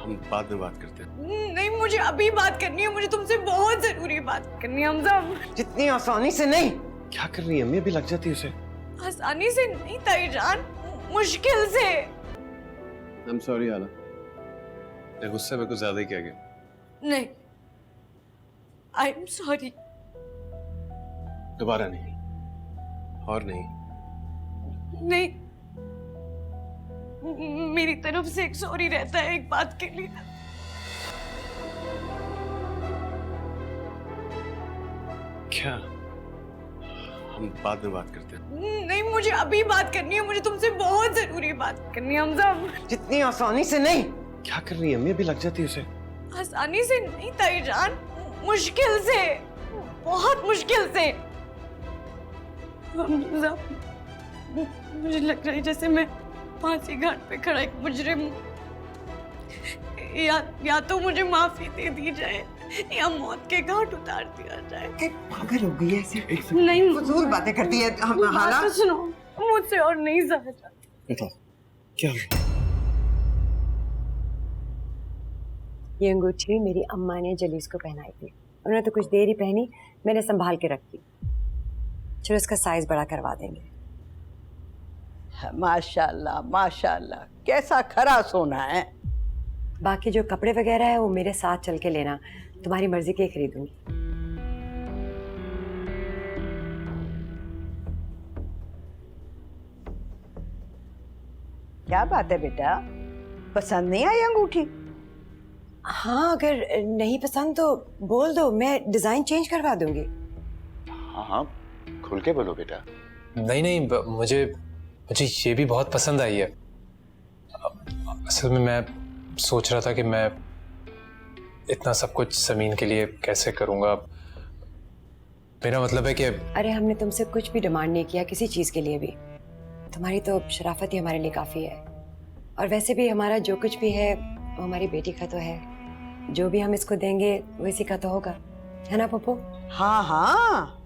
हम बाद में बात करते हैं। नहीं, मुझे अभी बात करनी है, मुझे तुमसे बहुत जरूरी बात करनी है हमजा। जितनी आसानी से नहीं। क्या कर रही है अम्मी? अभी लग जाती है उसे। आसानी से नहीं ताईजान, मुश्किल से। I'm sorry आला, मेरे गुस्से में कुछ ज्यादा ही किया गया। नहीं, आई एम सॉरी। दोबारा नहीं, और नहीं। नहीं, मेरी तरफ से एक सॉरी रहता है एक बात के लिए। क्या? हम बाद में बात करते हैं। नहीं, मुझे अभी बात करनी है, मुझे तुमसे बहुत जरूरी बात करनी है हमजा। जितनी आसानी से नहीं। क्या कर रही है अम्मी? अभी लग जाती है उसे। आसानी से नहीं ताईजान, मुश्किल से, बहुत मुश्किल से। हमजा, मुझे लग रहा है जैसे मैं फांसी घाट पे खड़ा एक मुजरिम हूँ। या तो मुझे माफी दे दी जाए या मौत के घाट उतार दिया जाए। पागल हो गई है ऐसे। नहीं, फजूल बातें करती है। बात तो सुनो, मुझसे और नहीं सहा जाता। बेटा, क्या हुआ? ये अंगूठी मेरी अम्मा ने जलीस को पहनाई थी। उन्होंने तो कुछ देर ही पहनी, मैंने संभाल के रखी। चलो इसका साइज बड़ा करवा देंगे। माशाल्लाह माशाल्लाह, कैसा खरा सोना है। बाकी जो कपड़े वगैरह है वो मेरे साथ चल के लेना, तुम्हारी मर्जी के खरीदूंगी। क्या बात है बेटा, पसंद नहीं आई अंगूठी? हाँ, अगर नहीं पसंद तो बोल दो, मैं डिजाइन चेंज करवा दूंगी। हाँ हाँ, खुल के बोलो बेटा। नहीं, मुझे ये भी बहुत पसंद आई है। असल में मैं सोच रहा था कि मैं इतना सब कुछ ज़मीन के लिए कैसे करूँगा। मेरा मतलब है कि अरे हमने तुमसे कुछ भी डिमांड नहीं किया किसी चीज़ के लिए भी। तुम्हारी तो शराफत ही हमारे लिए काफ़ी है। और वैसे भी हमारा जो कुछ भी है वो हमारी बेटी का तो है। जो भी हम इसको देंगे वो इसी का तो होगा, है ना पप्पू? हाँ हाँ,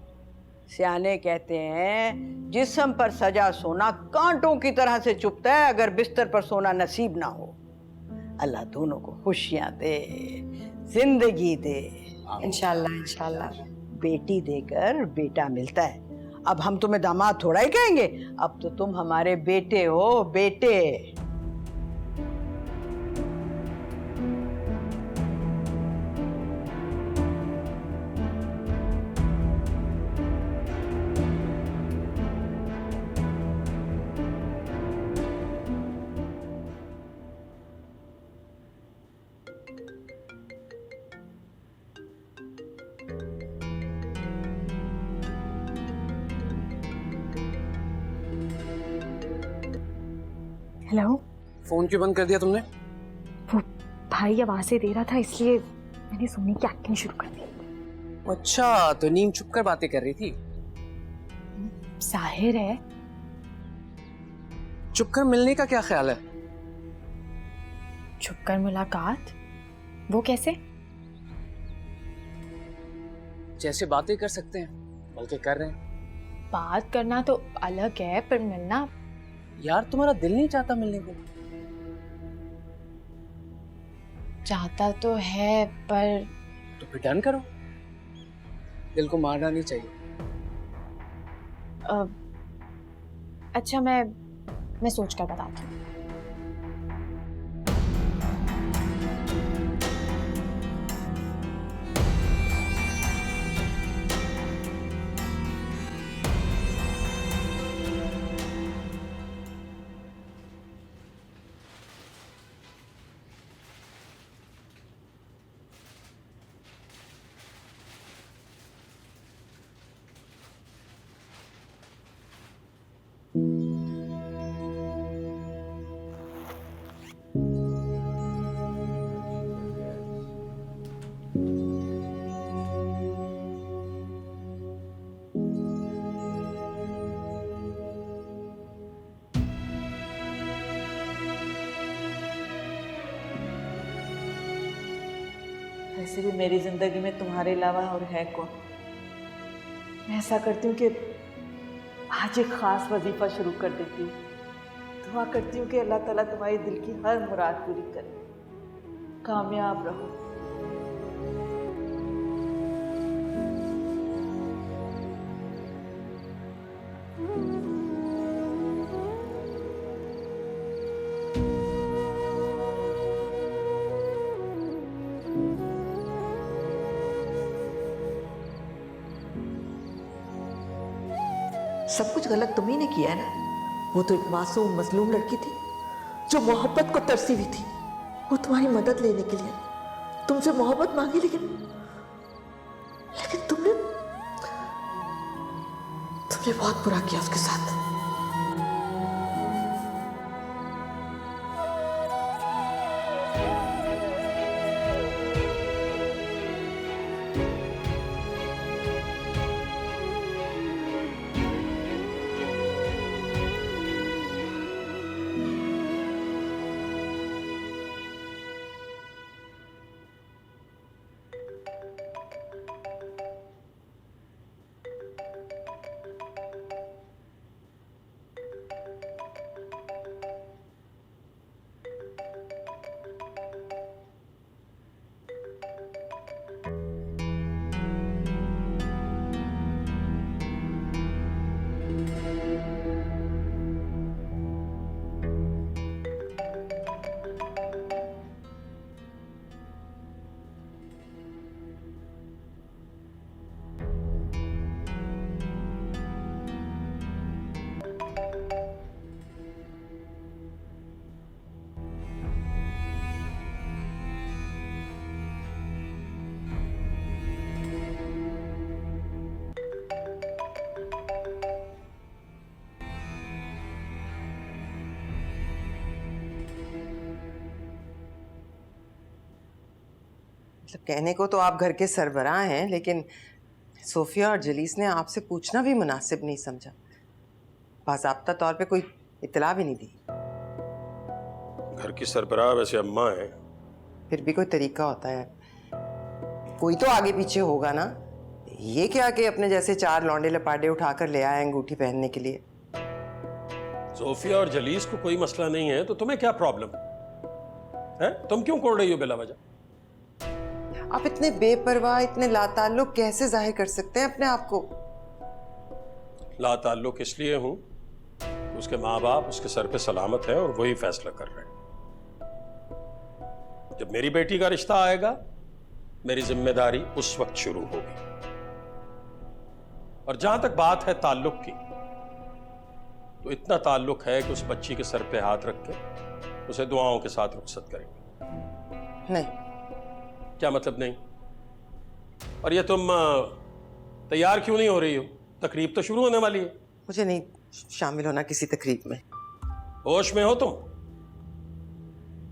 सियाने कहते हैं जिस्म पर सजा सोना कांटों की तरह से चुभता है अगर बिस्तर पर सोना नसीब ना हो। अल्लाह दोनों को खुशियां दे, जिंदगी दे। इंशाल्लाह इंशाल्लाह। बेटी देकर बेटा मिलता है। अब हम तुम्हें दामाद थोड़ा ही कहेंगे, अब तो तुम हमारे बेटे हो, बेटे। हेलो। फ़ोन क्यों बंद कर दिया तुमने? वो भाई आवाज़ें दे रहा था इसलिए मैंने सोने की एक्टिंग शुरू कर दी। अच्छा, तो नीम छुप कर बातें कर रही थी? जाहिर है। छुप कर मिलने का क्या ख्याल है? छुप कर मुलाकात? वो कैसे? जैसे बातें कर सकते हैं बल्कि कर रहे हैं। बात करना तो अलग है, पर मिलना। यार तुम्हारा दिल नहीं चाहता मिलने को? चाहता तो है पर तो फिर डन करो, दिल को मारना नहीं चाहिए। अच्छा, मैं सोच कर बताती हूँ। वैसे भी मेरी जिंदगी में तुम्हारे अलावा और है कौन। मैं ऐसा करती हूँ कि आज एक खास वजीफा शुरू कर देती हूँ। दुआ करती हूँ कि अल्लाह ताला तुम्हारे दिल की हर मुराद पूरी करे। कामयाब रहो। सब कुछ गलत तुम्ही ने किया है ना। वो तो एक मासूम मजलूम लड़की थी जो मोहब्बत को तरसी हुई थी। वो तुम्हारी मदद लेने के लिए तुमसे मोहब्बत मांगी, लेकिन तुमने बहुत बुरा किया उसके साथ। मतलब कहने को तो आप घर के सरबराह हैं, लेकिन सोफिया और जलीस ने आपसे पूछना भी मुनासिब नहीं समझा। बाज़ाब्ता तौर पे कोई इत्तला भी नहीं दी। घर की सरबराह वैसे अम्मा है। फिर भी कोई तरीका होता है, कोई तो आगे पीछे होगा ना। ये क्या कि अपने जैसे 4 लौंडे लपाडे उठाकर ले आए अंगूठी पहनने के लिए। सोफिया और जलीस को कोई मसला नहीं है तो तुम्हें क्या प्रॉब्लम है? तुम क्यों कोड़ रही हो बिला वजह? आप इतने बेपरवाह, इतने लाताल्लुक कैसे जाहिर कर सकते हैं अपने आप को? लाताल्लुक इसलिए हूं उसके माँ बाप उसके सर पे सलामत है और वही फैसला कर रहे हैं। जब मेरी बेटी का रिश्ता आएगा मेरी जिम्मेदारी उस वक्त शुरू होगी। और जहां तक बात है ताल्लुक की, तो इतना ताल्लुक है कि उस बच्ची के सर पे हाथ रख के उसे दुआओं के साथ रुखसत करेंगे। नहीं। क्या मतलब नहीं? और ये तुम तैयार क्यों नहीं हो रही हो? तकरीब तो शुरू होने वाली है। मुझे नहीं शामिल होना किसी तकरीब में। होश में हो तुम?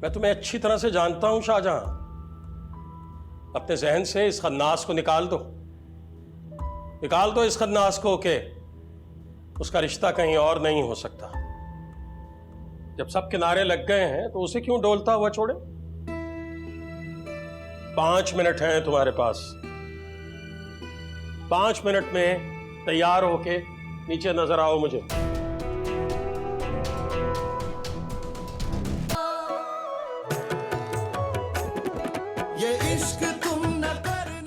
मैं तुम्हें अच्छी तरह से जानता हूं शाहजहां। अपने जहन से इस खन्नास को निकाल दो, निकाल दो इस खन्नास को के उसका रिश्ता कहीं और नहीं हो सकता। जब सब किनारे लग गए हैं तो उसे क्यों डोलता हुआ छोड़े? 5 मिनट हैं तुम्हारे पास। 5 मिनट में तैयार होके नीचे नजर आओ मुझे।